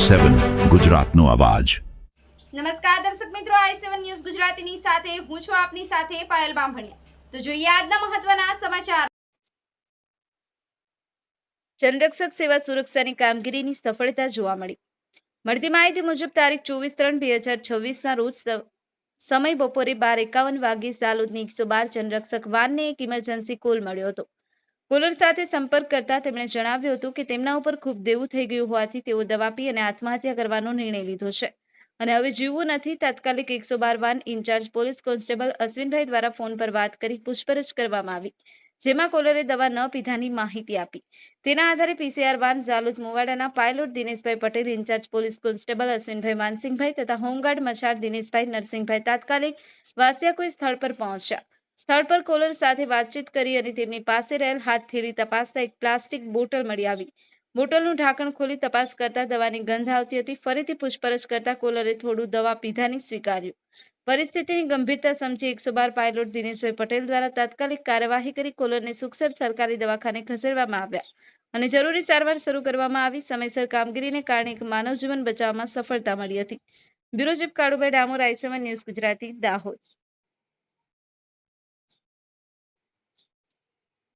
i7 ગુજરાતનો અવાજ। નમસ્કાર દર્શક મિત્રો, i7 ન્યૂઝ ગુજરાતીની સાથે હું છું આપની સાથે પાયલ બામભણિયા। તો જોઈએ આજના મહત્વના સમાચાર। જનરક્ષક સેવા સુરક્ષાની કામગીરીની સફળતા જોવા મળી। મળતી માહિતી મુજબ તારીખ 24/3/2026ના રોજ સમય બપોરે 12:51 વાગ્યે સાલોદની 112 જનરક્ષક વાનને એક ઇમરજન્સી કોલ મળ્યો હતો। કોલર સાથે સંપર્ક કરતા તેમણે જણાવ્યું હતું કે તેમના ઉપર ખૂબ દેવું થઈ ગયું હોવાથી તેઓ દવા પી અને આત્મહત્યા કરવાનો નિર્ણય લીધો છે અને હવે જીવવું નથી। તાત્કાલિક 112 વાન ઇન્ચાર્જ પોલીસ કોન્સ્ટેબલ અશ્વિનભાઈ દ્વારા ફોન પર વાત કરી પૂછપરછ કરવામાં આવી, જેમાં કોલરે દવા ન પીધાની માહિતી આપી। તેના આધારે પીસીઆર વાન ઝાલોદ મુવાડાના pilot Dineshbhai Patel, incharge police constable Ashwinbhai Mansinhbhai તથા હોમગાર્ડ મછાર દિનેશભાઈ નરસિંહભાઈ તાત્કાલિક વાસિયાકોઈ સ્થળ પર પહોંચ્યા। સ્થળ પર કોલર સાથે વાતચીત કરી અને તેમની પાસે રહેલ હાથ થેલી તપાસતા એક પ્લાસ્ટિક બોટલ મળી આવી। બોટલનું ઢાંકણ ખોલી તપાસ કરતા દવાની ગંધ આવતી હતી। ફરીથી પૂછપરછ કરતા કોલરે થોડું દવા પીધાની સ્વીકાર્યું। પરિસ્થિતિની ગંભીરતા સમજી 112 પાયલોટ દિનેશભાઈ પટેલ દ્વારા તાત્કાલિક કાર્યવાહી કરી કોલરને સુખસર સરકારી દવાખાને ખસેડવામાં આવ્યા અને જરૂરી સારવાર શરૂ કરવામાં આવી। સમયસર કામગીરીને કારણે એક માનવ જીવન બચાવવામાં સફળતા મળી હતી। Bureau chief Kalubhai Damor, i7 news Gujarati, Dahod.